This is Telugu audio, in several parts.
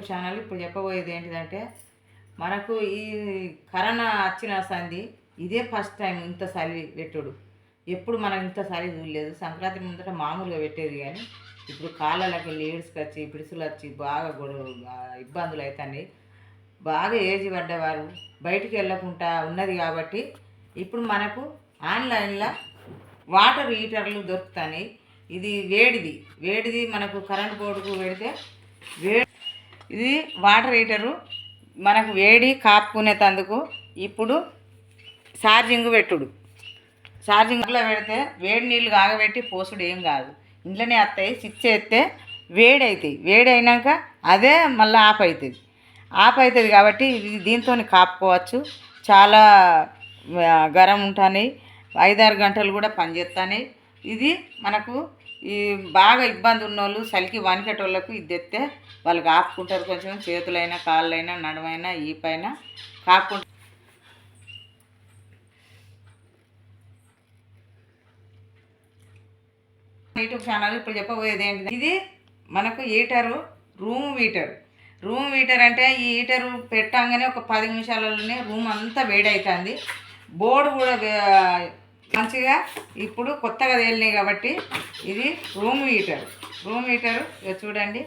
YouTube channel. ఇప్పుడు చెప్పబోయేది ఏంటిదంటే, మనకు ఈ కరోనా వచ్చిన సంది ఇదే ఫస్ట్ టైం ఇంత చలి పెట్టుడు. ఎప్పుడు మనం ఇంత చలి చూడలేదు. సంక్రాంతి ముందట మామూలుగా పెట్టేది, కానీ ఇప్పుడు కాళ్ళకి లీడ్స్కి వచ్చి పిడుసులు వచ్చి బాగా ఇబ్బందులు అవుతాయి. బాగా ఏజ్ పడ్డవారు బయటికి వెళ్ళకుండా ఉన్నది కాబట్టి ఇప్పుడు మనకు ఆన్లైన్లో వాటర్ హీటర్లు దొరుకుతాయి. ఇది వేడిది మనకు కరెంట్ బోర్డుకు పెడితే ఇది వాటర్ హీటరు మనకు వేడి కాపుకునేటందుకు. ఇప్పుడు ఛార్జింగ్ ఛార్జింగ్లో పెడితే వేడి నీళ్ళు కాగబెట్టి పోసుడు ఏం కాదు, ఇంట్లోనే వస్తాయి. స్విచ్ వేస్తే వేడి అవుతాయి. వేడి అయినాక అదే మళ్ళీ ఆఫ్ అవుతుంది కాబట్టి దీంతో కాపుకోవచ్చు. చాలా గరం ఉంటాయి, 5-6 గంటలు కూడా పనిచేస్తాయి. ఇది మనకు ఈ బాగా ఇబ్బంది ఉన్నోళ్ళు, చలికి వణికేటోళ్ళకు ఇది తెస్తే వాళ్ళకి ఆపుకుంటారు. కొంచెం చేతులైనా కాళ్ళైనా నడుమైనా ఈ పైన కాపుకుంటారు. యూట్యూబ్ ఛానల్ ఇప్పుడు చెప్పబోయేది ఏంటిది, ఇది మనకు హీటరు, రూమ్ హీటర్ అంటే ఈ హీటరు పెట్టంగానే ఒక 10 నిమిషాలలోనే రూమ్ అంతా వేడవుతుంది. బోర్డు కూడా మంచిగా ఇప్పుడు కొత్తగా తేలినాయి కాబట్టి ఇది రూమ్ హీటరు చూడండి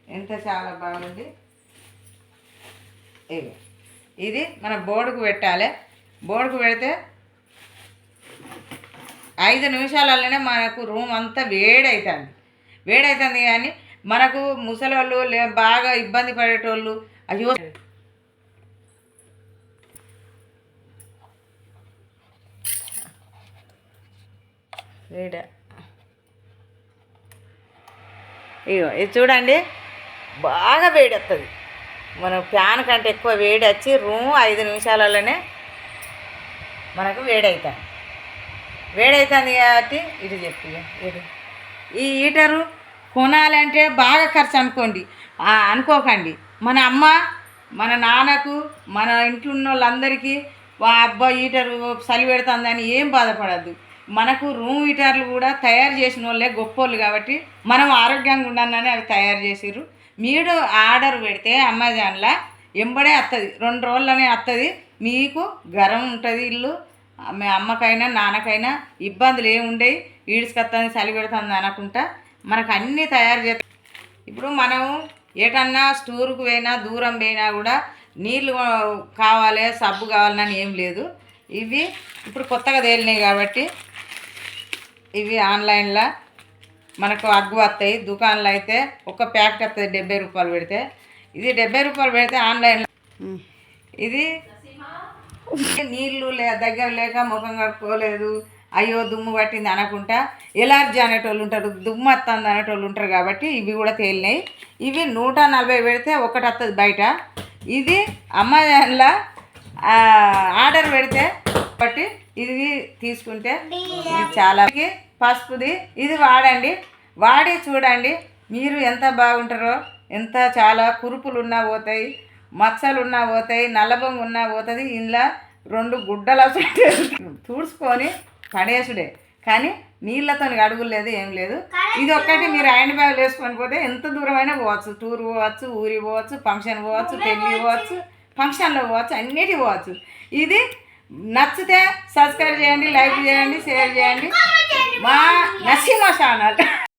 ఎంత చాలా బాగుంది. ఇది మన బోర్డుకు పెట్టాలి. బోర్డుకు పెడితే 5 నిమిషాలలోనే మనకు రూమ్ అంతా వేడవుతుంది. కానీ మనకు ముసలోళ్ళు బాగా ఇబ్బంది పడేటోళ్ళు అయ్యో ఇగో ఇది చూడండి, బాగా వేడి వస్తుంది. మనం ఫ్యాన్ కంటే ఎక్కువ వేడి వచ్చి రూమ్ 5 నిమిషాలలోనే మనకు వేడవుతుంది కాబట్టి ఇది చెప్పి ఈ హీటరు కొనాలంటే బాగా ఖర్చు అనుకోకండి. మన అమ్మ మన నాన్నకు మన ఇంట్లో ఉన్న వాళ్ళందరికీ అబ్బా హీటరు చలి పెడుతుందని ఏం బాధపడద్దు. మనకు రూమ్ హీటర్లు కూడా తయారు చేసిన వాళ్ళే గొప్పోళ్ళు కాబట్టి మనం ఆరోగ్యంగా ఉండాలని అవి తయారు చేసిర్రు. మీరు ఆర్డర్ పెడితే అమెజాన్లో ఎంబడే వస్తుంది, 2 రోజుల్లోనే వస్తుంది. మీకు గరం ఉంటుంది ఇల్లు. మీ అమ్మకైనా నాన్నకైనా ఇబ్బందులు ఏముండవు. ఈడ్చుకొస్తుంది చలి పెడుతుంది అనకుండా మనకు అన్నీ తయారు చేస్తాం. ఇప్పుడు మనం ఏటన్నా స్టోర్కు పోయినా దూరం పోయినా కూడా నీళ్ళు కావాలి, సబ్బు కావాలని ఏం లేదు. ఇవి ఇప్పుడు కొత్తగా తేలినాయి కాబట్టి ఇవి ఆన్లైన్లో మనకు అగ్గు వస్తాయి. దుకాణంలో అయితే ఒక ప్యాకెట్ వస్తుంది 70 రూపాయలు పెడితే. ఇది 70 రూపాయలు పెడితే ఆన్లైన్లో ఇది నీళ్ళు దగ్గర లేక ముఖం కట్టుకోలేదు, అయ్యో దుమ్ము పట్టింది అనకుండా ఎలర్జీ అనేటోళ్ళు ఉంటారు, దుమ్ము వస్తుంది అనేటోళ్ళు ఉంటారు కాబట్టి ఇవి కూడా తేలినాయి. ఇవి 140 పెడితే ఒకటి వస్తుంది బయట. ఇది అమెజాన్లో ఆర్డర్ పెడితే బట్టి ఇది తీసుకుంటే ఇది చాలా పసుపుది. ఇది వాడి చూడండి మీరు ఎంత బాగుంటారో. ఎంత చాలా కురుపులు ఉన్నా పోతాయి, మచ్చలు ఉన్నా పోతాయి, నల్లబొంగు ఉన్నా పోతుంది. ఇంట్లో 2 గుడ్డలు తుడుచుకొని పడేసుడే, కానీ నీళ్ళతో అడుగులు లేదు ఏం లేదు. ఇది ఒక్కటి మీరు హ్యాండ్ బ్యాగ్లు వేసుకొని పోతే ఎంత దూరమైనా పోవచ్చు. టూర్ పోవచ్చు, ఊరి పోవచ్చు, ఫంక్షన్ పోవచ్చు, పెళ్ళి పోవచ్చు, ఫంక్షన్లో పోవచ్చు, అన్నిటికి పోవచ్చు. ఇది నచ్చితే సబ్స్క్రైబ్ చేయండి, లైక్ చేయండి, షేర్ చేయండి. మా నసీమా ఛానల్.